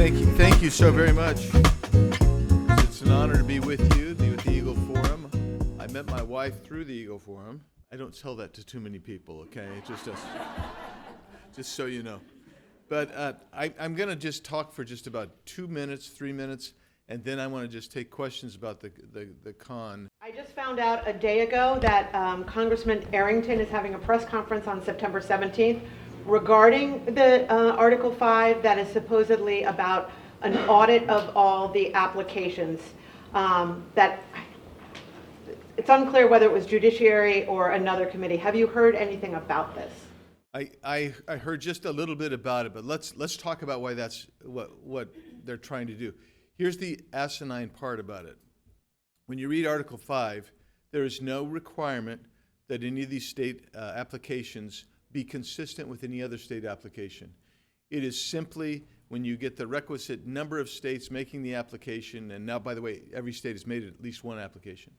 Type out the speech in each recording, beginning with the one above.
Thank you so very much. It's an honor to be with you, be with the Eagle Forum. I met my wife through the Eagle Forum. I don't tell that to too many people, okay? Just so you know. But I'm going to just talk for just about 2 minutes, 3 minutes, and then I want to just take questions about the con. I just found out a day ago that Congressman Arrington is having a press conference on September 17th regarding the Article 5 that is supposedly about an audit of all the applications. That it's unclear whether it was Judiciary or another committee. Have you heard anything about this? I heard just a little bit about it, but let's talk about why that's what they're trying to do. Here's the asinine part about it. When you read Article 5, there is no requirement that any of these state applications be consistent with any other state application. It is simply when you get the requisite number of states making the application, and now, by the way, every state has made at least one application,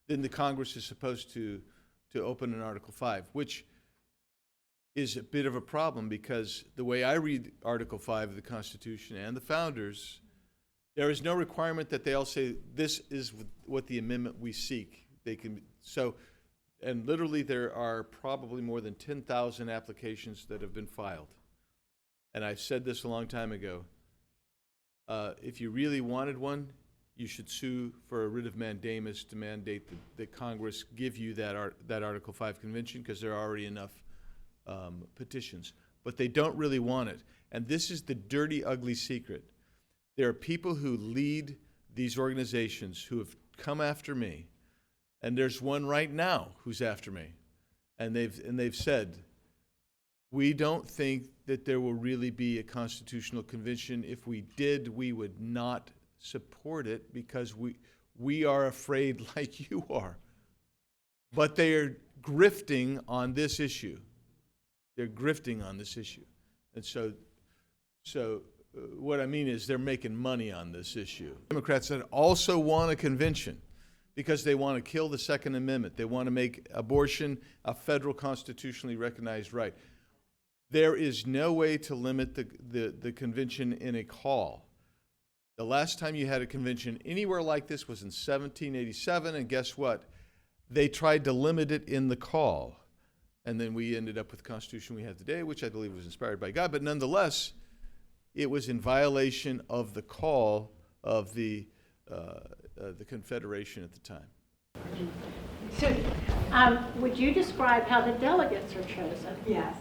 then the Congress is supposed to open an Article 5, which is a bit of a problem because the way I read Article 5 of the Constitution and the founders, there is no requirement that they all say this is what the amendment we seek. They can and literally there are probably more than 10,000 applications that have been filed. And I've said this a long time ago. If you really wanted one, you should sue for a writ of mandamus to mandate that Congress give you that Article 5 convention because there are already enough petitions. But they don't really want it. And this is the dirty, ugly secret. There are people who lead these organizations who have come after me, and there's one right now who's after me, and they've said, we don't think that there will really be a constitutional convention. If we did, we would not support it because we are afraid like you are. But they are grifting on this issue. They're grifting on this issue, and so. What I mean is they're making money on this issue. Democrats that also want a convention because they want to kill the Second Amendment. They want to make abortion a federal constitutionally recognized right. There is no way to limit the convention in a call. The last time you had a convention anywhere like this was in 1787, and guess what? They tried to limit it in the call. And then we ended up with the Constitution we have today, which I believe was inspired by God, but nonetheless, it was in violation of the call of the Confederation at the time. So, would you describe how the delegates are chosen? Yes.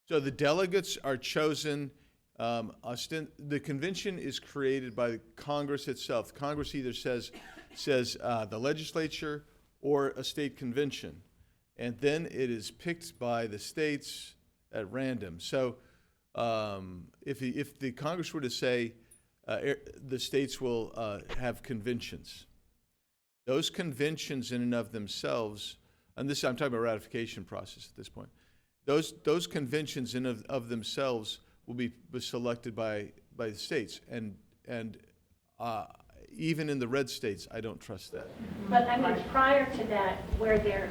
So the delegates are chosen. The convention is created by Congress itself. Congress either says the legislature or a state convention, and then it is picked by the states at random. So. If the Congress were to say the states will have conventions, those conventions in and of themselves, and this I'm talking about ratification process at this point, those conventions in of themselves will be selected by the states, and even in the red states, I don't trust that. But I mean, prior to that, where they're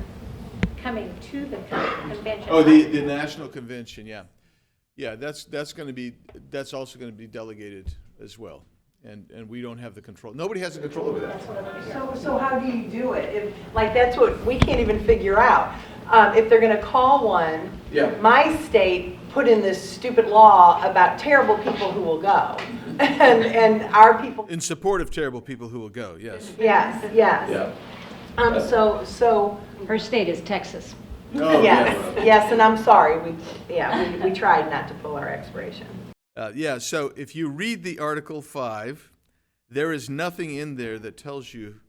coming to the convention. Oh, the national convention, yeah. Yeah, that's also going to be delegated as well, and we don't have the control. Nobody has the control over that. So how do you do it? That's what we can't even figure out. If they're going to call one, yeah. My state put in this stupid law about terrible people who will go, and our people. In support of terrible people who will go, yes. Yes. Yeah. So. Her state is Texas. Oh, yes, and I'm sorry. We tried not to pull our expiration. So if you read the Article 5, there is nothing in there that tells you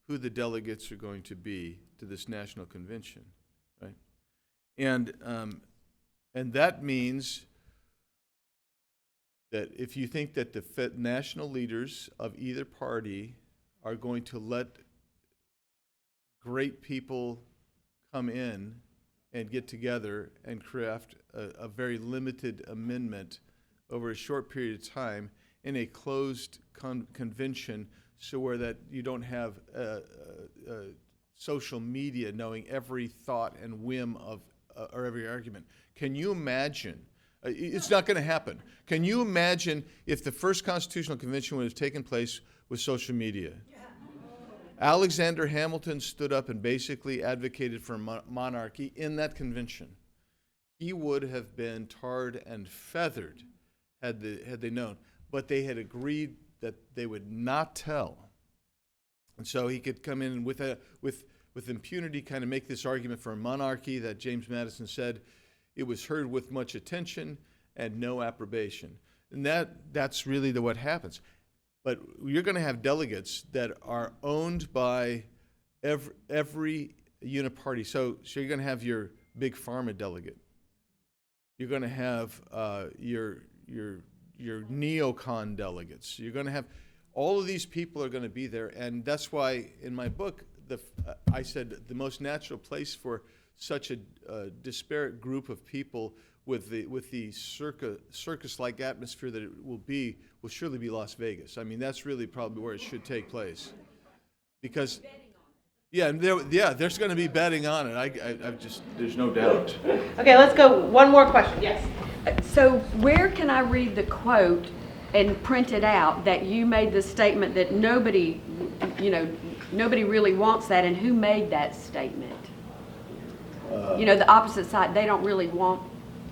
who the delegates are going to be to this national convention, right? And that means that if you think that the national leaders of either party are going to let great people come in and get together and craft a very limited amendment over a short period of time in a closed convention, so where that you don't have social media knowing every thought and whim of or every argument. Can you imagine It's not going to happen. Can you imagine if the first Constitutional Convention would have taken place with social media? Alexander Hamilton stood up and basically advocated for monarchy in that convention. He would have been tarred and feathered had they known. But they had agreed that they would not tell. And so he could come in with impunity, kind of make this argument for a monarchy that James Madison said it was heard with much attention and no approbation. And that's really what happens. But you're going to have delegates that are owned by every uniparty. So you're going to have your big pharma delegate. You're going to have your neocon delegates. You're going to have all of these people are going to be there, and that's why in my book I said the most natural place for such a disparate group of people with the circus-like atmosphere that it will surely be Las Vegas. I mean, that's really probably where it should take place, because there's going to be betting on it. There's no doubt. Okay, let's go. One more question. Yes. So where can I read the quote and print it out that you made the statement that nobody really wants that, and who made that statement? The opposite side, they don't really want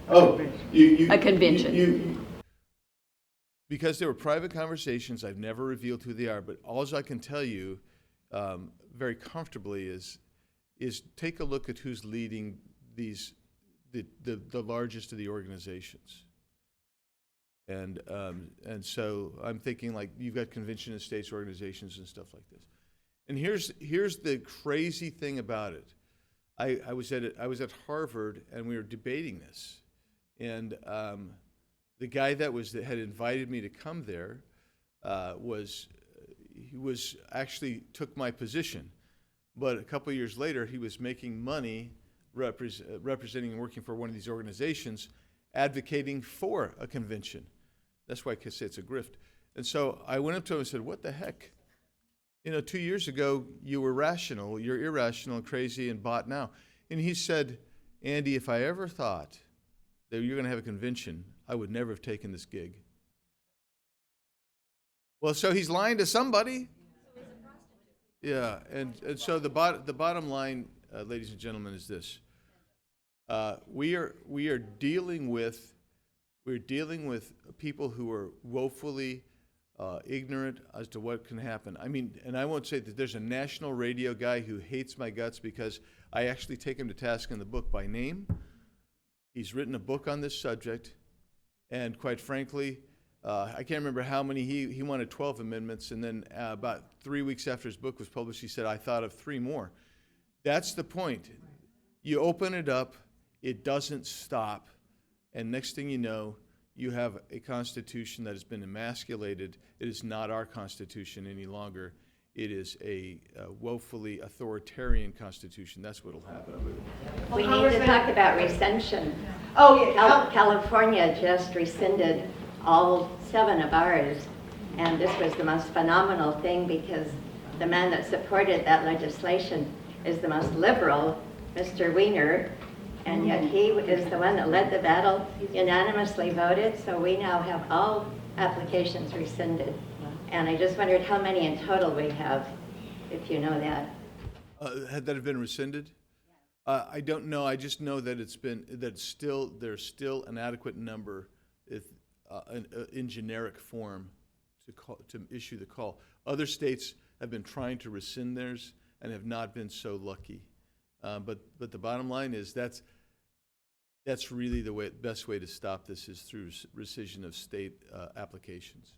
a convention. Because they were private conversations, I've never revealed who they are, but all I can tell you very comfortably is take a look at who's leading the largest of the organizations. And so I'm thinking, like, you've got convention of states organizations and stuff like this. And here's the crazy thing about it. I was at Harvard, and we were debating this, and the guy that had invited me to come there actually took my position, but a couple of years later he was making money representing and working for one of these organizations, advocating for a convention. That's why I say it's a grift. And so I went up to him and said, "What the heck? 2 years ago you were rational, you're irrational and crazy and bought now." And he said, "Andy, if I ever thought that you're going to have a convention, I would never have taken this gig." Well, so he's lying to somebody. Yeah, and so the bottom line, ladies and gentlemen, is this: we're dealing with people who are woefully ignorant as to what can happen. I mean, and I won't say that there's a national radio guy who hates my guts because I actually take him to task in the book by name. He's written a book on this subject, and quite frankly, I can't remember how many, he wanted 12 amendments, and then about 3 weeks after his book was published, he said, "I thought of 3 more." That's the point. You open it up, it doesn't stop, and next thing you know, you have a Constitution that has been emasculated. It is not our Constitution any longer. It is a woefully authoritarian Constitution. That's what will happen. We need to talk about rescission. Oh, yeah. California just rescinded all 7 of ours, and this was the most phenomenal thing because the man that supported that legislation is the most liberal, Mr. Weiner, and yet he is the one that led the battle, unanimously voted, so we now have all applications rescinded. And I just wondered how many in total we have, if you know that. Had that have been rescinded? I don't know. I just know that there's still an adequate number in generic form to issue the call. Other states have been trying to rescind theirs and have not been so lucky. But the bottom line is that's really the best way to stop this is through rescission of state applications.